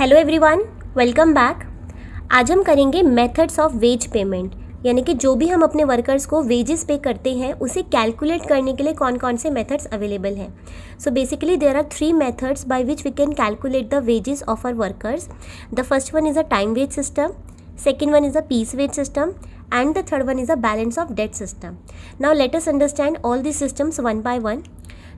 Hello everyone, welcome back. आज हम करेंगे मेथड्स ऑफ वेज पेमेंट, यानी कि जो भी हम अपने वर्कर्स को वेजेस पे करते हैं उसे कैलकुलेट करने के लिए कौन कौन से मेथड्स अवेलेबल हैं। So basically there are 3 methods by which we can calculate the wages of our workers. The first one is a time wage system, second one is a piece wage system, and the third one is a balance of debt system. Now let us understand all these systems one by one.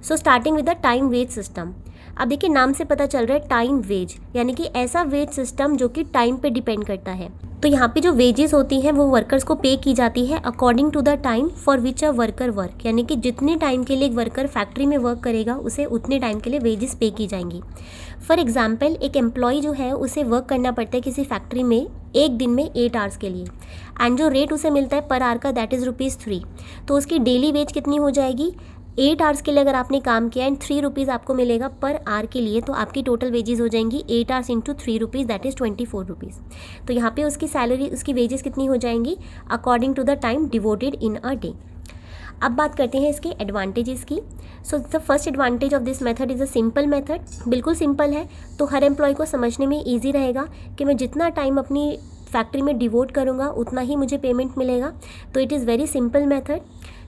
So starting with the time wage system. अब देखिए नाम से पता चल रहा है time veg, यानी कि ऐसा वेज सिस्टम जो कि टाइम पे डिपेंड करता है। तो यहाँ पे जो वेजेस होती हैं वो वर्कर्स को पे की जाती है according to the time for which a worker work, यानी कि जितने टाइम के लिए एक वर्कर फैक्ट्री में वर्क करेगा उसे उतने टाइम के लिए वेजेस पे की जाएंगी। फॉर एग्जाम्पल एक एम्प्लॉय जो है उसे वर्क करना पड़ता है किसी फैक्ट्री में एक दिन में 8 आवर्स के लिए, एंड जो रेट उसे मिलता है पर आवर का दैट इज़ ₹3। तो उसकी डेली वेज कितनी हो जाएगी? 8 आवर्स के लिए अगर आपने काम किया एंड ₹3 आपको मिलेगा पर आवर के लिए, तो आपकी टोटल वेजेस हो जाएंगी 8 आवर्स इंटू ₹3 दैट इज़ ₹24। तो यहाँ पे उसकी सैलरी, उसकी वेजेस कितनी हो जाएंगी according to the time devoted in a day. अब बात करते हैं इसके एडवांटेजेस की। So the first advantage of this method is a simple method. बिल्कुल सिंपल है, तो हर एम्प्लॉय को समझने में ईजी रहेगा कि मैं जितना टाइम अपनी फैक्ट्री में डिवोट करूँगा उतना ही मुझे पेमेंट मिलेगा। तो it is very simple method.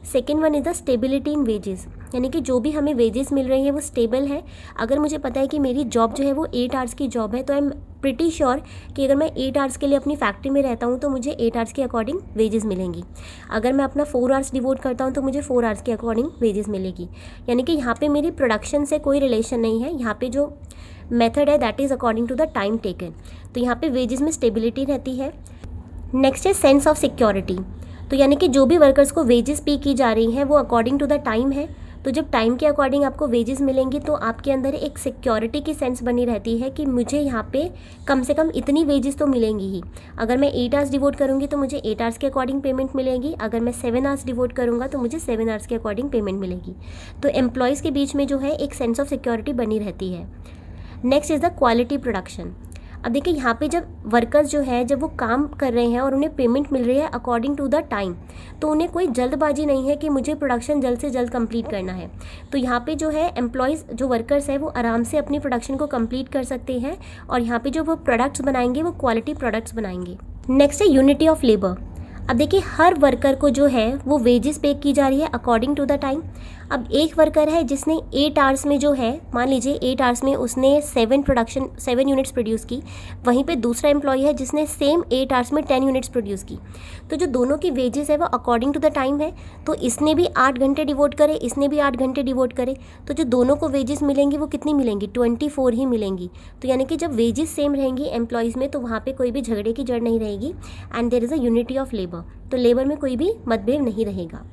Second one is the stability in wages, यानी कि जो भी हमें वेजेस मिल रही है वो स्टेबल है। अगर मुझे पता है कि मेरी जॉब जो है वो 8 आवर्स की जॉब है, तो आई एम प्रिटी श्योर कि अगर मैं 8 आवर्स के लिए अपनी फैक्ट्री में रहता हूँ तो मुझे 8 आवर्स के अकॉर्डिंग वेजेस मिलेंगी। अगर मैं अपना 4 आवर्स डिवोट करता हूँ तो मुझे 4 आवर्स के अकॉर्डिंग वेजेस मिलेगी। यानी कि यहाँ पे मेरी प्रोडक्शन से कोई रिलेशन नहीं है, यहाँ पे जो मेथड है that is according to the time taken. तो यहाँ पे वेजेस में स्टेबिलिटी रहती है। नेक्स्ट है सेंस ऑफ सिक्योरिटी। तो यानी कि जो भी वर्कर्स को वेजेस पे की जा रही हैं वो अकॉर्डिंग टू द टाइम है। तो जब टाइम के अकॉर्डिंग आपको वेजेस मिलेंगी तो आपके अंदर एक सिक्योरिटी की सेंस बनी रहती है कि मुझे यहाँ पे कम से कम इतनी वेजेस तो मिलेंगी ही। अगर मैं 8 आवर्स डिवोट करूँगी तो मुझे 8 आवर्स के अकॉर्डिंग पेमेंट मिलेगी। अगर मैं 7 आवर्स डिवोट करूँगा तो मुझे 7 आवर्स के अकॉर्डिंग पेमेंट मिलेगी। तो एम्प्लॉयज़ के बीच में जो है एक सेंस ऑफ सिक्योरिटी बनी रहती है। Next is the quality production. अब देखिए यहाँ पे जब वर्कर्स जो है जब वो काम कर रहे हैं और उन्हें पेमेंट मिल रही है अकॉर्डिंग टू द टाइम, तो उन्हें कोई जल्दबाजी नहीं है कि मुझे प्रोडक्शन जल्द से जल्द कंप्लीट करना है। तो यहाँ पे जो है एम्प्लॉयज़ जो वर्कर्स है वो आराम से अपनी प्रोडक्शन को कंप्लीट कर सकते हैं और यहाँ पे जो वो प्रोडक्ट्स बनाएंगे वो क्वालिटी प्रोडक्ट्स बनाएंगे। नेक्स्ट है यूनिटी ऑफ लेबर। अब देखिए हर वर्कर को जो है वो वेजेस पे की जा रही है अकॉर्डिंग टू द टाइम। अब एक वर्कर है जिसने 8 आवर्स में जो है, मान लीजिए 8 आवर्स में उसने 7 यूनिट्स प्रोड्यूस की, वहीं पे दूसरा एम्प्लॉय है जिसने सेम 8 आवर्स में 10 यूनिट्स प्रोड्यूस की। तो जो दोनों की वेजेस है वो अकॉर्डिंग टू द टाइम है। तो इसने भी 8 घंटे डिवोट करे, इसने भी 8 घंटे डिवोट करे, तो जो दोनों को वेजेस मिलेंगी वो कितनी मिलेंगी? 24 ही मिलेंगी। तो यानी कि जब वेजेस सेम रहेंगी एम्प्लॉयज़ में तो वहाँ पर कोई भी झगड़े की जड़ नहीं रहेगी and there is a unity of labour. तो लेबर में कोई भी मतभेद नहीं रहेगा।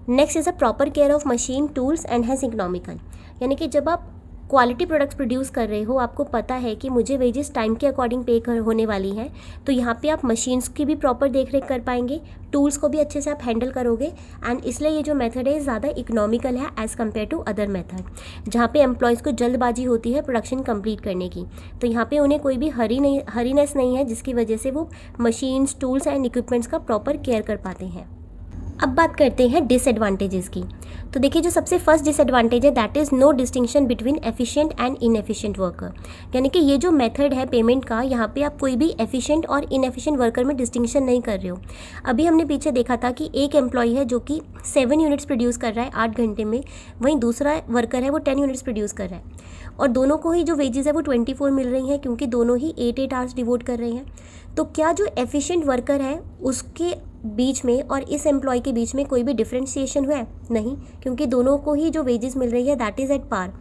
Next is a proper care of machine, tools and has economical, यानी कि जब आप क्वालिटी प्रोडक्ट्स प्रोड्यूस कर रहे हो, आपको पता है कि मुझे वेजेस टाइम के अकॉर्डिंग पे होने वाली हैं, तो यहाँ पे आप मशीन्स की भी प्रॉपर देख रेख कर पाएंगे, टूल्स को भी अच्छे से आप हैंडल करोगे एंड इसलिए ये जो मेथड है ज़्यादा इकोनॉमिकल है as compare to other method जहाँ पे एम्प्लॉयज़ को जल्दबाजी होती है प्रोडक्शन कंप्लीट करने की। तो यहाँ पे उन्हें कोई भी हरीनेस नहीं है जिसकी वजह से वो मशीन्स, टूल्स एंड इक्विपमेंट्स का प्रॉपर केयर कर पाते हैं। अब बात करते हैं डिसएडवांटेजेस की। तो देखिए जो सबसे फर्स्ट डिसएडवांटेज है that is no distinction between efficient and inefficient worker, यानी कि ये जो मेथड है पेमेंट का, यहाँ पे आप कोई भी एफिशिएंट और इनएफिशिएंट वर्कर में डिस्टिंक्शन नहीं कर रहे हो। अभी हमने पीछे देखा था कि एक एम्प्लॉय है जो कि 7 यूनिट्स प्रोड्यूस कर रहा है 8 घंटे में, वहीं दूसरा वर्कर है वो 10 यूनिट्स प्रोड्यूस कर रहा है और दोनों को ही जो वेजेस है वो 24 मिल रही हैं क्योंकि दोनों ही 8 आवर्स डिवोट कर रहे हैं। तो क्या जो एफिशिएंट वर्कर है उसके बीच में और इस एम्प्लॉय के बीच में कोई भी डिफरेंशिएशन हुआ है? नहीं, क्योंकि दोनों को ही जो वेजेस मिल रही है दैट इज़ एट पार।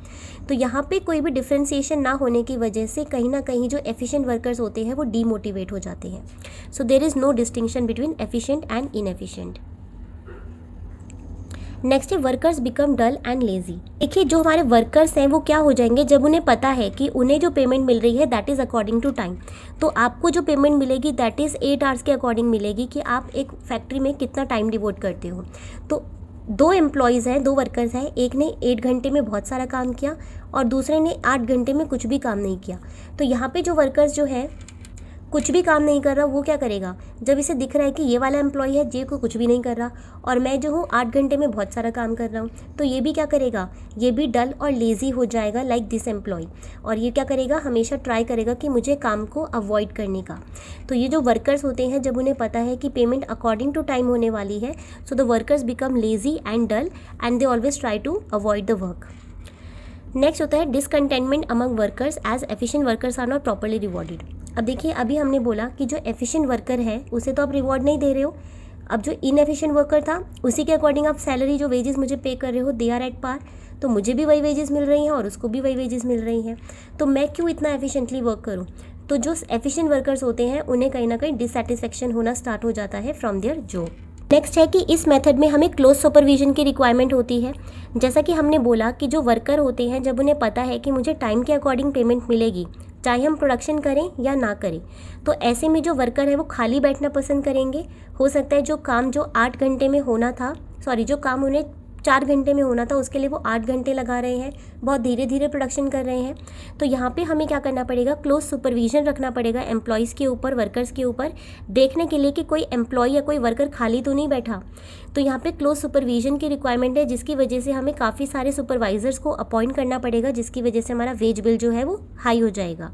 तो यहाँ पे कोई भी डिफरेंशिएशन ना होने की वजह से कहीं ना कहीं जो एफिशिएंट वर्कर्स होते हैं वो डीमोटिवेट हो जाते हैं। So there is no distinction between efficient and inefficient. Next है workers become dull and lazy. देखिए जो हमारे वर्कर्स हैं वो क्या हो जाएंगे जब उन्हें पता है कि उन्हें जो पेमेंट मिल रही है that is according to time. तो आपको जो पेमेंट मिलेगी दैट इज़ 8 आवर्स के अकॉर्डिंग मिलेगी कि आप एक फैक्ट्री में कितना टाइम डिवोट करते हो। तो 2 एम्प्लॉयज़ हैं, 2 वर्कर्स हैं, एक ने 8 घंटे में बहुत सारा काम किया और दूसरे ने 8 घंटे में कुछ भी काम नहीं किया। तो यहाँ पे जो वर्कर्स जो है कुछ भी काम नहीं कर रहा, वो क्या करेगा, जब इसे दिख रहा है कि ये वाला एम्प्लॉय है जो को कुछ भी नहीं कर रहा और मैं जो हूँ 8 घंटे में बहुत सारा काम कर रहा हूँ, तो ये भी क्या करेगा, ये भी डल और लेज़ी हो जाएगा लाइक दिस एम्प्लॉय। और ये क्या करेगा, हमेशा ट्राई करेगा कि मुझे काम को अवॉइड करने का। तो ये जो वर्कर्स होते हैं, जब उन्हें पता है कि पेमेंट अकॉर्डिंग टू टाइम होने वाली है, so the workers become lazy and dull and they always try to avoid the work. Next होता है discontentment among workers as efficient workers are not properly rewarded. अब देखिए, अभी हमने बोला कि जो एफिशिएंट वर्कर है उसे तो आप रिवॉर्ड नहीं दे रहे हो। अब जो इनएफिशिएंट वर्कर था उसी के अकॉर्डिंग आप सैलरी जो वेजेस मुझे पे कर रहे हो, दे आर एट पार, तो मुझे भी वही वेजेस मिल रही हैं और उसको भी वही वेजेस मिल रही हैं, तो मैं क्यों इतना एफिशिएंटली वर्क करूँ। तो जो एफिशिएंट वर्कर्स होते हैं उन्हें कहीं ना कहीं डिससेटिस्फेक्शन होना स्टार्ट हो जाता है फ्रॉम देयर जॉब। नेक्स्ट है कि इस मेथड में हमें क्लोज सुपरविजन की रिक्वायरमेंट होती है। जैसा कि हमने बोला कि जो वर्कर होते हैं, जब उन्हें पता है कि मुझे टाइम के अकॉर्डिंग पेमेंट मिलेगी, चाहे हम प्रोडक्शन करें या ना करें, तो ऐसे में जो वर्कर है वो खाली बैठना पसंद करेंगे। हो सकता है जो काम जो 8 घंटे में होना था, जो काम उन्हें 4 घंटे में होना था, उसके लिए वो 8 घंटे लगा रहे हैं, बहुत धीरे धीरे प्रोडक्शन कर रहे हैं। तो यहाँ पे हमें क्या करना पड़ेगा, क्लोज सुपरविजन रखना पड़ेगा एम्प्लॉयज़ के ऊपर, वर्कर्स के ऊपर, देखने के लिए कि कोई एम्प्लॉय या कोई वर्कर खाली तो नहीं बैठा। तो यहाँ पे क्लोज सुपरविजन की रिक्वायरमेंट है, जिसकी वजह से हमें काफ़ी सारे सुपरवाइजर्स को अपॉइंट करना पड़ेगा, जिसकी वजह से हमारा वेज बिल जो है वो हाई हो जाएगा।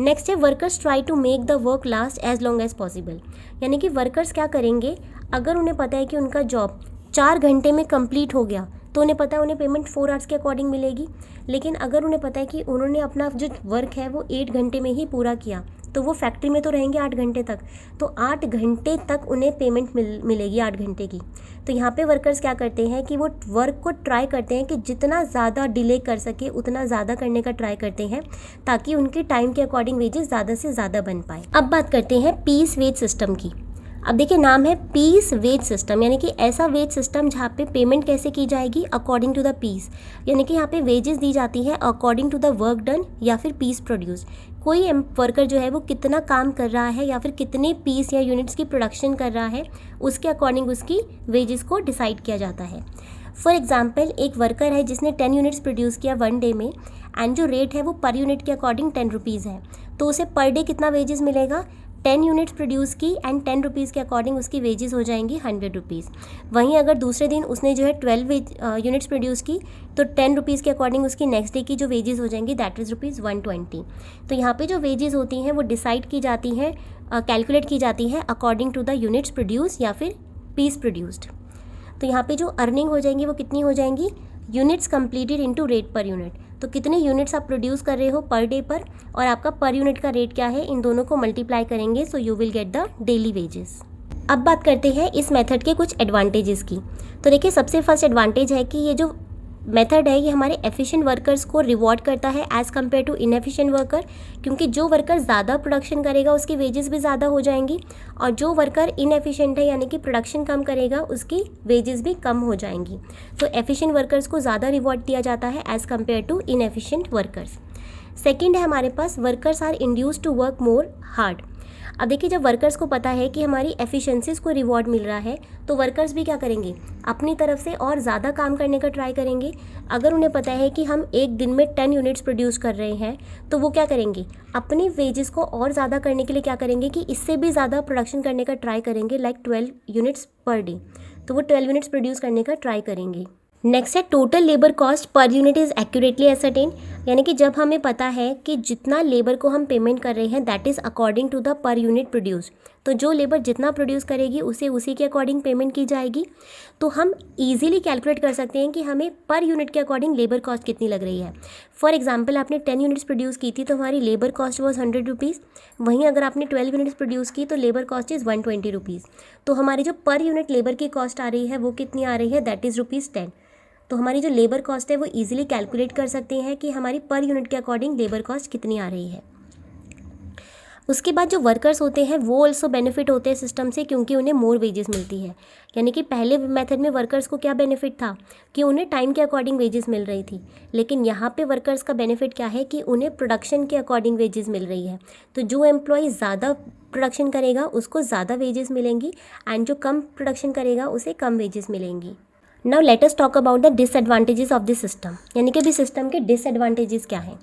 नेक्स्ट है workers try to make the work last as long as possible. यानी कि वर्कर्स क्या करेंगे, अगर उन्हें पता है कि उनका जॉब 4 घंटे में कंप्लीट हो गया, तो उन्हें पता है उन्हें पेमेंट 4 आवर्स के अकॉर्डिंग मिलेगी। लेकिन अगर उन्हें पता है कि उन्होंने अपना जो वर्क है वो 8 घंटे में ही पूरा किया, तो वो फैक्ट्री में तो रहेंगे 8 घंटे तक, तो 8 घंटे तक उन्हें पेमेंट मिलेगी 8 घंटे की। तो यहाँ पे वर्कर्स क्या करते हैं कि वो वर्क को ट्राई करते हैं कि जितना ज़्यादा डिले कर सके उतना ज़्यादा करने का ट्राई करते हैं, ताकि उनके टाइम के अकॉर्डिंग वेजेस ज़्यादा से ज़्यादा बन पाए। अब बात करते हैं पीस वेज सिस्टम की। अब देखिए, नाम है पीस वेज सिस्टम, यानी कि ऐसा वेज सिस्टम जहाँ पे पेमेंट कैसे की जाएगी, अकॉर्डिंग टू द पीस। यानी कि यहाँ पे वेजेस दी जाती है according to the work done या फिर पीस प्रोड्यूस। कोई वर्कर जो है वो कितना काम कर रहा है या फिर कितने पीस या यूनिट्स की प्रोडक्शन कर रहा है, उसके अकॉर्डिंग उसकी वेजेस को डिसाइड किया जाता है। फॉर एग्जाम्पल, एक वर्कर है जिसने 10 यूनिट्स प्रोड्यूस किया 1 डे में, एंड जो रेट है वो पर यूनिट के अकॉर्डिंग 10 रुपीज़ है, तो उसे पर डे कितना वेजेस मिलेगा, 10 यूनिट्स प्रोड्यूस की एंड 10 रुपीज़ के अकॉर्डिंग उसकी वेजेस हो जाएंगी 100 रुपीज़। वहीं अगर दूसरे दिन उसने जो है 12 यूनिट्स प्रोड्यूस की, तो 10 रुपीज़ के अकॉर्डिंग उसकी नेक्स्ट डे की जो वेजेस हो जाएंगी दैट इज़ ₹120। तो यहाँ पे जो वेजेस होती हैं वो डिसाइड की जाती हैं, कैलकुलेट की जाती है according to the units produce या फिर पीस प्रोड्यूस्ड। तो यहाँ पे जो अर्निंग हो जाएंगी वो कितनी हो जाएंगी, units completed into rate per unit. तो कितने यूनिट्स आप प्रोड्यूस कर रहे हो पर डे पर, और आपका पर यूनिट का रेट क्या है, इन दोनों को मल्टीप्लाई करेंगे, so you will get the daily wages. अब बात करते हैं इस मेथड के कुछ एडवांटेजेस की। तो देखिए, सबसे फर्स्ट एडवांटेज है कि ये जो मेथड है ये हमारे एफिशिएंट वर्कर्स को रिवॉर्ड करता है as compare to inefficient worker, क्योंकि जो वर्कर ज़्यादा प्रोडक्शन करेगा उसकी वेजेस भी ज़्यादा हो जाएंगी, और जो वर्कर इनएफिशिएंट है यानी कि प्रोडक्शन कम करेगा उसकी वेजेस भी कम हो जाएंगी। तो एफिशिएंट वर्कर्स को ज़्यादा रिवॉर्ड दिया जाता है as compare to inefficient workers. Second है हमारे पास workers are induced to work more hard. अब देखिए, जब वर्कर्स को पता है कि हमारी एफिशिएंसीज को रिवॉर्ड मिल रहा है, तो वर्कर्स भी क्या करेंगे, अपनी तरफ से और ज़्यादा काम करने का ट्राई करेंगे। अगर उन्हें पता है कि हम एक दिन में 10 यूनिट्स प्रोड्यूस कर रहे हैं, तो वो क्या करेंगे, अपनी वेजेस को और ज़्यादा करने के लिए क्या करेंगे कि इससे भी ज़्यादा प्रोडक्शन करने का ट्राई करेंगे, लाइक 12 यूनिट्स पर डे। तो वो 12 यूनिट्स प्रोड्यूस करने का ट्राई करेंगे। नेक्स्ट है total labour cost per unit is accurately ascertain. यानी कि जब हमें पता है कि जितना लेबर को हम पेमेंट कर रहे हैं that is according to the per unit produce, तो जो लेबर जितना प्रोड्यूस करेगी उसे उसी के अकॉर्डिंग पेमेंट की जाएगी। तो हम इजीली कैलकुलेट कर सकते हैं कि हमें पर यूनिट के अकॉर्डिंग लेबर कॉस्ट कितनी लग रही है। फॉर एग्जांपल, आपने 10 यूनिट्स प्रोड्यूस की थी तो हमारी लेबर कॉस्ट वॉज 100 रुपीज़। वहीं अगर आपने 12 यूनिट्स प्रोड्यूस की तो लेबर कॉस्ट इज़ 120 रुपीज़। तो हमारी जो पर यूनिट लेबर की कॉस्ट आ रही है वो कितनी आ रही है, दैट इज़ ₹10। तो हमारी जो लेबर कॉस्ट है वो इजीली कैलकुलेट कर सकते हैं कि हमारी पर यूनिट के अकॉर्डिंग लेबर कॉस्ट कितनी आ रही है। उसके बाद जो वर्कर्स होते हैं वो ऑल्सो बेनिफिट होते हैं सिस्टम से, क्योंकि उन्हें मोर वेजेस मिलती है। यानी कि पहले मेथड में वर्कर्स को क्या बेनिफिट था कि उन्हें टाइम के अकॉर्डिंग वेजेस मिल रही थी, लेकिन यहाँ पे वर्कर्स का बेनिफिट क्या है कि उन्हें प्रोडक्शन के अकॉर्डिंग वेजेस मिल रही है। तो जो एम्प्लॉय ज़्यादा प्रोडक्शन करेगा उसको ज़्यादा वेजेस मिलेंगी, एंड जो कम प्रोडक्शन करेगा उसे कम वेजेस मिलेंगी। Now let us talk about the disadvantages of this system. यानी कि भी सिस्टम के डिसएडवांटेजेस क्या हैं।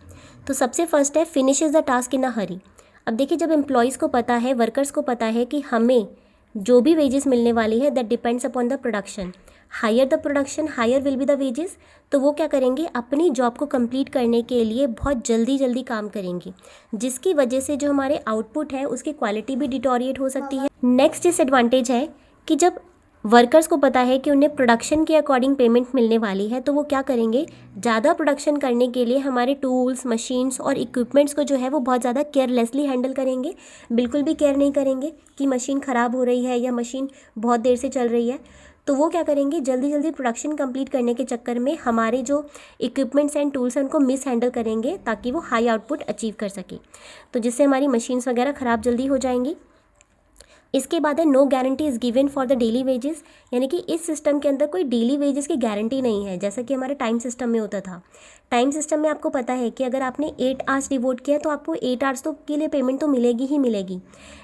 तो सबसे फर्स्ट है फिनिशेस द टास्क इन अ हरी। अब देखिए, जब एम्प्लॉयज़ को पता है, वर्कर्स को पता है कि हमें जो भी वेजेस मिलने वाली है that depends upon the production, higher the production higher will be the wages, तो वो क्या करेंगे, अपनी जॉब को कंप्लीट करने के लिए बहुत जल्दी जल्दी काम करेंगे, जिसकी वजह से जो हमारे आउटपुट है उसकी क्वालिटी भी डिटोरिएट हो सकती है। नेक्स्ट डिसएडवांटेज है कि जब वर्कर्स को पता है कि उन्हें प्रोडक्शन के अकॉर्डिंग पेमेंट मिलने वाली है, तो वो क्या करेंगे, ज़्यादा प्रोडक्शन करने के लिए हमारे टूल्स, मशीन्स और इक्विपमेंट्स को जो है वो बहुत ज़्यादा केयरलेसली हैंडल करेंगे, बिल्कुल भी केयर नहीं करेंगे कि मशीन ख़राब हो रही है या मशीन बहुत देर से चल रही है। तो वो क्या करेंगे, जल्दी जल्दी प्रोडक्शन कंप्लीट करने के चक्कर में हमारे जो इक्विपमेंट्स एंड टूल्स हैं उनको मिस हैंडल करेंगे ताकि वो हाई आउटपुट अचीव कर सके, तो जिससे हमारी मशीन्स वगैरह ख़राब जल्दी हो जाएंगी। इसके बाद है no guarantee is given for the daily wages, यानी कि इस सिस्टम के अंदर कोई डेली वेजेस की गारंटी नहीं है, जैसा कि हमारे टाइम सिस्टम में होता था। टाइम सिस्टम में आपको पता है कि अगर आपने 8 आवर्स डिवोट किया तो आपको 8 आवर्स तो के लिए पेमेंट तो मिलेगी ही मिलेगी,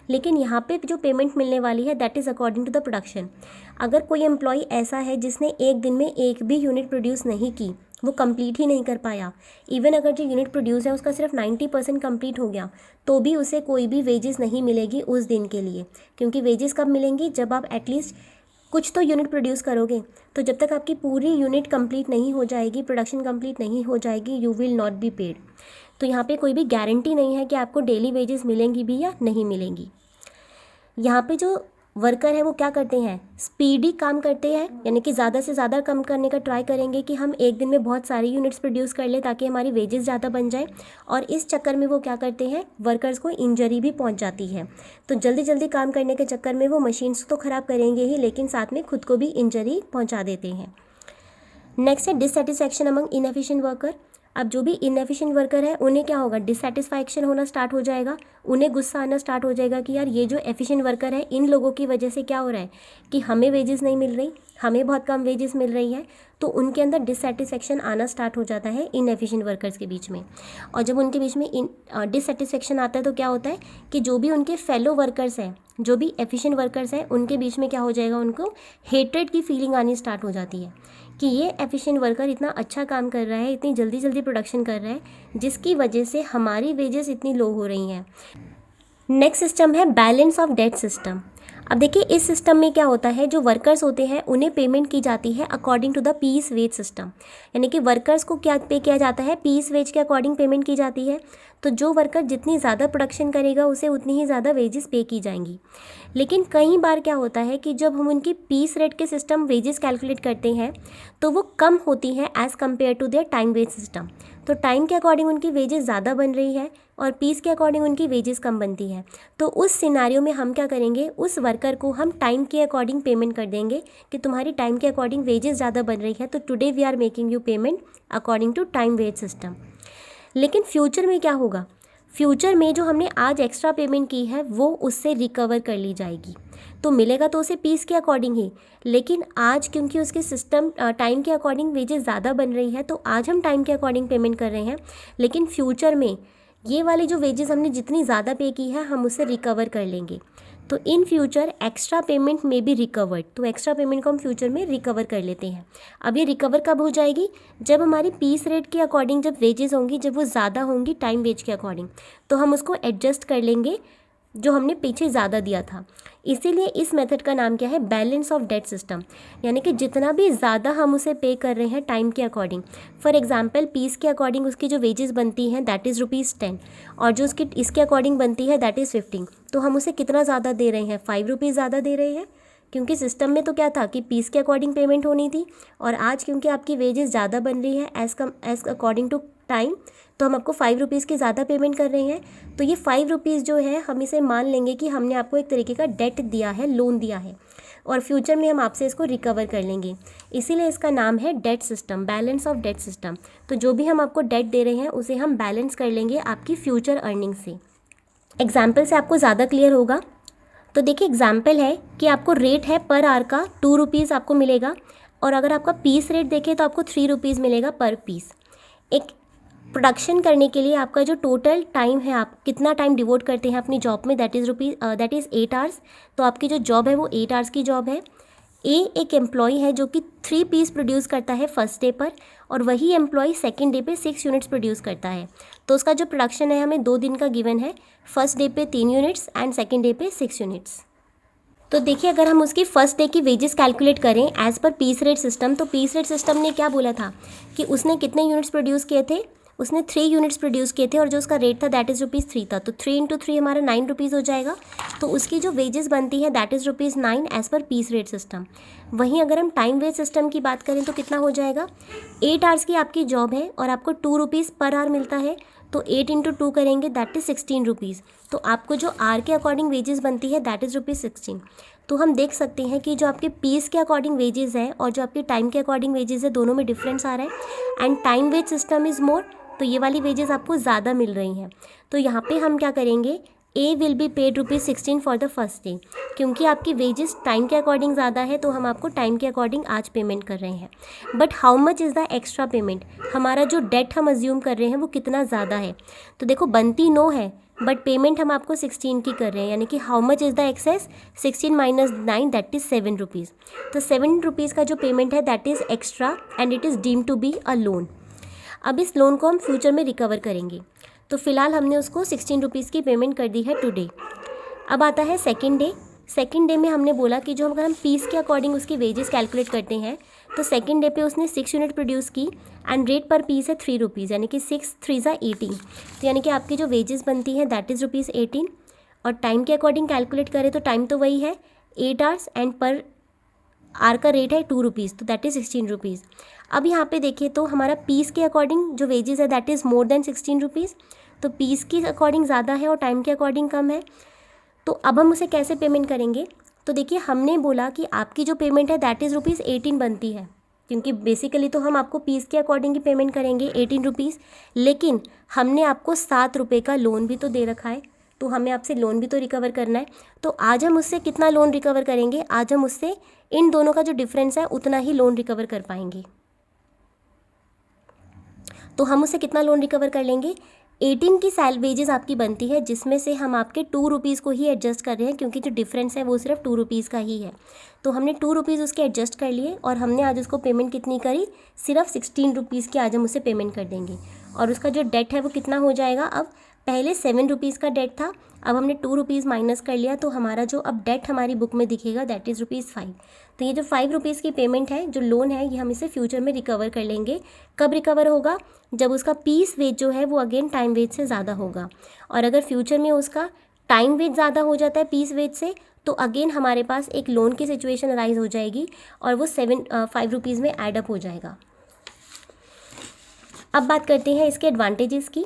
लेकिन यहाँ पे जो पेमेंट मिलने वाली है that is according to the production. अगर कोई एम्प्लॉय ऐसा है जिसने एक दिन में एक भी यूनिट प्रोड्यूस नहीं की, वो कंप्लीट ही नहीं कर पाया, इवन अगर जो यूनिट प्रोड्यूस है उसका सिर्फ 90% कंप्लीट हो गया, तो भी उसे कोई भी वेजेस नहीं मिलेगी उस दिन के लिए, क्योंकि वेजेस कब मिलेंगी, जब आप एटलीस्ट कुछ तो यूनिट प्रोड्यूस करोगे। तो जब तक आपकी पूरी यूनिट कंप्लीट नहीं हो जाएगी, प्रोडक्शन कंप्लीट नहीं हो जाएगी, you will not be paid. तो यहाँ पे कोई भी गारंटी नहीं है कि आपको डेली वेजेस मिलेंगी भी या नहीं मिलेंगी। यहाँ पे जो वर्कर है वो क्या करते हैं, स्पीडी काम करते हैं, यानी कि ज़्यादा से ज़्यादा कम करने का ट्राई करेंगे कि हम एक दिन में बहुत सारी यूनिट्स प्रोड्यूस कर लें ताकि हमारी वेजेस ज़्यादा बन जाए, और इस चक्कर में वो क्या करते हैं, वर्कर्स को इंजरी भी पहुंच जाती है। तो जल्दी जल्दी काम करने के चक्कर में वो मशीन्स तो ख़राब करेंगे ही, लेकिन साथ में खुद को भी इंजरी पहुँचा देते हैं। नेक्स्ट है डिससेटिस्फैक्शन अमंग इनएफिशिएंट वर्कर। अब जो भी इनएफिशिएंट वर्कर है उन्हें क्या होगा, डिससेटिस्फैक्शन होना स्टार्ट हो जाएगा, उन्हें गुस्सा आना स्टार्ट हो जाएगा कि यार ये जो एफिशिएंट वर्कर है इन लोगों की वजह से क्या हो रहा है कि हमें वेजेस नहीं मिल रही, हमें बहुत कम वेजेस मिल रही है। तो उनके अंदर डिससेटिस्फैक्शन आना स्टार्ट हो जाता है इनएफिशिएंट वर्कर्स के बीच में। और जब उनके बीच में डिससेटिस्फैक्शन आता है तो क्या होता है कि जो भी उनके फेलो वर्कर्स हैं, जो भी एफिशिएंट वर्कर्स हैं, उनके बीच में क्या हो जाएगा, उनको हेट्रेड की फीलिंग आनी स्टार्ट हो जाती है कि ये एफिशिएंट वर्कर इतना अच्छा काम कर रहा है, इतनी जल्दी जल्दी प्रोडक्शन कर रहा है, जिसकी वजह से हमारी वेजेस इतनी लो हो रही हैं। नेक्स्ट सिस्टम है बैलेंस ऑफ डेट सिस्टम। अब देखिए, इस सिस्टम में क्या होता है, जो वर्कर्स होते हैं उन्हें पेमेंट की जाती है according to the piece wage system, यानी कि वर्कर्स को क्या पे किया जाता है, पीस वेज के अकॉर्डिंग पेमेंट की जाती है। तो जो वर्कर जितनी ज़्यादा प्रोडक्शन करेगा उसे उतनी ही ज़्यादा वेजेस पे की जाएंगी। लेकिन कई बार क्या होता है कि जब हम उनकी पीस रेट के सिस्टम वेजेस कैलकुलेट करते हैं तो वो कम होती हैं as compare to their time wage system. तो टाइम के अकॉर्डिंग उनकी वेजेस ज़्यादा बन रही है और पीस के अकॉर्डिंग उनकी वेजेस कम बनती है। तो उस सिनारियो में हम क्या करेंगे, उस वर्कर को हम टाइम के अकॉर्डिंग पेमेंट कर देंगे कि तुम्हारी टाइम के अकॉर्डिंग वेजेस ज़्यादा बन रही है, तो today we are making you payment according to time wage system. लेकिन फ्यूचर में क्या होगा, फ्यूचर में जो हमने आज एक्स्ट्रा पेमेंट की है वो उससे रिकवर कर ली जाएगी, तो मिलेगा तो उसे पीस के अकॉर्डिंग ही। लेकिन आज क्योंकि उसके सिस्टम टाइम के अकॉर्डिंग वेजेस ज़्यादा बन रही है, तो आज हम टाइम के अकॉर्डिंग पेमेंट कर रहे हैं, लेकिन फ्यूचर में ये वाली जो वेजेस हमने जितनी ज़्यादा पे की है हम उसे रिकवर कर लेंगे। तो इन फ्यूचर एक्स्ट्रा पेमेंट में बी रिकवर्ड, तो एक्स्ट्रा पेमेंट को हम फ्यूचर में रिकवर कर लेते हैं। अब ये रिकवर कब हो जाएगी, जब हमारी पीस रेट के अकॉर्डिंग जब वेजेस होंगी, जब वो ज़्यादा होंगी टाइम वेज के अकॉर्डिंग, तो हम उसको एडजस्ट कर लेंगे जो हमने पीछे ज़्यादा दिया था। इसीलिए इस मेथड का नाम क्या है, बैलेंस ऑफ डेट सिस्टम, यानी कि जितना भी ज़्यादा हम उसे पे कर रहे हैं टाइम के अकॉर्डिंग, फॉर एग्जांपल पीस के अकॉर्डिंग उसकी जो वेजेस बनती हैं दैट इज़ ₹10 और जो उसकी इसके अकॉर्डिंग बनती है दैट इज़ 15, तो हम उसे कितना ज़्यादा दे रहे हैं, ₹5 ज़्यादा दे रहे हैं, क्योंकि सिस्टम में तो क्या था कि पीस के अकॉर्डिंग पेमेंट होनी थी, और आज क्योंकि आपकी वेजेस ज़्यादा बन रही है एज़ अकॉर्डिंग टू टाइम, तो हम आपको ₹5 की ज़्यादा पेमेंट कर रहे हैं। तो ये ₹5 जो है हम इसे मान लेंगे कि हमने आपको एक तरीके का डेट दिया है, लोन दिया है, और फ्यूचर में हम आपसे इसको रिकवर कर लेंगे। इसीलिए इसका नाम है debt system, balance of debt system. तो जो भी हम आपको डेट दे रहे हैं उसे हम बैलेंस कर लेंगे आपकी फ्यूचर अर्निंग से। एग्जाम्पल से आपको ज़्यादा क्लियर होगा। तो देखिए, एग्जाम्पल है कि आपको रेट है पर आवर का ₹2 आपको मिलेगा, और अगर आपका पीस रेट देखें तो आपको ₹3 मिलेगा पर पीस। एक प्रोडक्शन करने के लिए आपका जो टोटल टाइम है, आप कितना टाइम डिवोट करते हैं अपनी जॉब में, दैट इज़ 8 आवर्स। तो आपकी जो जॉब है वो 8 आवर्स की जॉब है। ए एक एम्प्लॉय है जो कि 3 पीस प्रोड्यूस करता है फर्स्ट डे पर, और वही एम्प्लॉय सेकेंड डे पे 6 यूनिट्स प्रोड्यूस करता है। तो उसका जो प्रोडक्शन है हमें 2 दिन का गिवन है, फर्स्ट डे पे 3 यूनिट्स एंड सेकेंड डे पे 6 यूनिट्स। तो देखिए अगर हम उसकी फर्स्ट डे की वेजेस कैलकुलेट करें as per piece rate system, तो पीस रेट सिस्टम ने क्या बोला था कि उसने कितने यूनिट्स प्रोड्यूस किए थे, उसने 3 यूनिट्स प्रोड्यूस किए थे और जो उसका रेट था दैट इज़ ₹3 था। तो 3 इंटू 3 हमारा ₹9 हो जाएगा। तो उसकी जो वेजेस बनती है that is ₹9 as per piece rate system. वहीं अगर हम टाइम वेज सिस्टम की बात करें तो कितना हो जाएगा, 8 आवर्स की आपकी जॉब है और आपको ₹2 पर आवर मिलता है, तो 8 इंटू 2 करेंगे दैट इज़ ₹16। तो आपको जो आर के अकॉर्डिंग वेजेस बनती है दैट इज़ ₹16। तो हम देख सकते हैं कि जो आपके पीस के अकॉर्डिंग वेजेस है और जो आपके टाइम के अकॉर्डिंग वेजेस है दोनों में डिफरेंस आ रहा है, and time wage system is more, तो ये वाली वेजेस आपको ज़्यादा मिल रही हैं। तो यहाँ पे हम क्या करेंगे, A will be paid ₹16 for the first day, क्योंकि आपकी वेजेस टाइम के अकॉर्डिंग ज़्यादा है तो हम आपको टाइम के अकॉर्डिंग आज पेमेंट कर रहे हैं। But how much is the extra payment, हमारा जो डेट हम अज्यूम कर रहे हैं वो कितना ज़्यादा है। तो देखो बनती 9 है बट पेमेंट हम आपको 16 की कर रहे हैं, यानी कि how much is the excess, 16 minus 9 that is ₹7। तो ₹7 का जो पेमेंट है that is extra and it is deemed to be a loan. अब इस लोन को हम फ्यूचर में रिकवर करेंगे। तो फिलहाल हमने उसको ₹16 की पेमेंट कर दी है टुडे। अब आता है सेकेंड डे। सेकेंड डे में हमने बोला कि जो अगर हम पीस के अकॉर्डिंग उसकी वेजेस कैलकुलेट करते हैं तो सेकेंड डे पे उसने 6 यूनिट प्रोड्यूस की एंड रेट पर पीस है ₹3, यानी कि 6 3 18। तो यानी कि आपकी जो वेजेस बनती है दैट इज़ ₹18, और टाइम के अकॉर्डिंग कैलकुलेट करें तो टाइम तो वही है 8 आवर्स एंड पर आर का रेट है ₹2, तो दैट इज़ ₹16। अब यहाँ पे देखिए तो हमारा पीस के अकॉर्डिंग जो वेजेस है दैट इज़ मोर देन ₹16, तो पीस के अकॉर्डिंग ज़्यादा है और टाइम के अकॉर्डिंग कम है। तो अब हम उसे कैसे पेमेंट करेंगे, तो देखिए हमने बोला कि आपकी जो पेमेंट है दैट इज़ ₹18 बनती है, क्योंकि बेसिकली तो हम आपको पीस के अकॉर्डिंग ही पेमेंट करेंगे ₹18, लेकिन हमने आपको ₹7 का लोन भी तो दे रखा है, तो हमें आपसे लोन भी तो रिकवर करना है। तो आज हम उससे कितना लोन रिकवर करेंगे, आज हम उससे इन दोनों का जो डिफरेंस है उतना ही लोन रिकवर कर पाएंगे। तो हम उससे कितना लोन रिकवर कर लेंगे, 18 की वेजेस आपकी बनती है जिसमें से हम आपके ₹2 को ही एडजस्ट कर रहे हैं, क्योंकि जो डिफरेंस है वो सिर्फ ₹2 का ही है। तो हमने ₹2 उसके एडजस्ट कर लिए और हमने आज उसको पेमेंट कितनी करी, सिर्फ ₹16 की आज हम उसे पेमेंट कर देंगे। और उसका जो डेट है वो कितना हो जाएगा, अब पहले ₹7 का डेट था, अब हमने ₹2 माइनस कर लिया, तो हमारा जो अब डेट हमारी बुक में दिखेगा दैट इज़ ₹5। तो ये जो ₹5 की पेमेंट है, जो लोन है, ये हम इसे फ्यूचर में रिकवर कर लेंगे। कब रिकवर होगा, जब उसका पीस वेज जो है वो अगेन टाइम वेज से ज़्यादा होगा। और अगर फ्यूचर में उसका टाइम वेज ज़्यादा हो जाता है पीस वेज से, तो अगेन हमारे पास एक लोन की सिचुएशन अराइज हो जाएगी और वो ₹5 में ऐड अप हो जाएगा। अब बात करते हैं इसके एडवांटेजेस की।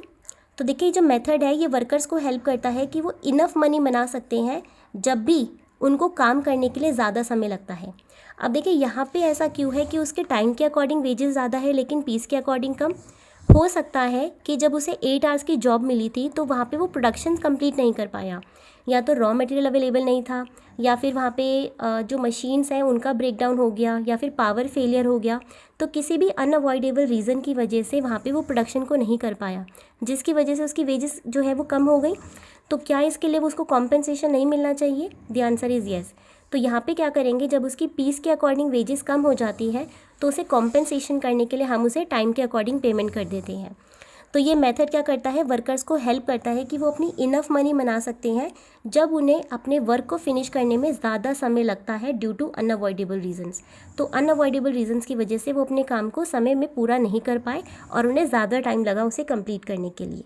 तो देखिए जो मेथड है ये वर्कर्स को हेल्प करता है कि वो इनफ मनी बना सकते हैं जब भी उनको काम करने के लिए ज़्यादा समय लगता है। अब देखिए यहाँ पे ऐसा क्यों है कि उसके टाइम के अकॉर्डिंग वेजेस ज़्यादा है लेकिन पीस के अकॉर्डिंग कम। हो सकता है कि जब उसे 8 आवर्स की जॉब मिली थी तो वहाँ पे वो प्रोडक्शन कंप्लीट नहीं कर पाया, या तो रॉ मटेरियल अवेलेबल नहीं था, या फिर वहाँ पे जो मशीन्स हैं उनका ब्रेकडाउन हो गया, या फिर पावर फेलियर हो गया। तो किसी भी अनअवॉइडेबल रीज़न की वजह से वहाँ पे वो प्रोडक्शन को नहीं कर पाया, जिसकी वजह से उसकी वेजेस जो है वो कम हो गई। तो क्या इसके लिए उसको कॉम्पेंसेशन नहीं मिलना चाहिए? The answer is yes. तो यहाँ पे क्या करेंगे, जब उसकी पीस के अकॉर्डिंग वेजेस कम हो जाती है तो उसे कॉम्पेंसेशन करने के लिए हम उसे टाइम के अकॉर्डिंग पेमेंट कर देते हैं। तो ये मेथड क्या करता है, वर्कर्स को हेल्प करता है कि वो अपनी इनफ मनी बना सकते हैं जब उन्हें अपने वर्क को फिनिश करने में ज़्यादा समय लगता है ड्यू टू अनअवॉइडेबल रीजंस। तो अनअवॉइडेबल रीजंस की वजह से वो अपने काम को समय में पूरा नहीं कर पाए और उन्हें ज़्यादा टाइम लगा उसे कंप्लीट करने के लिए।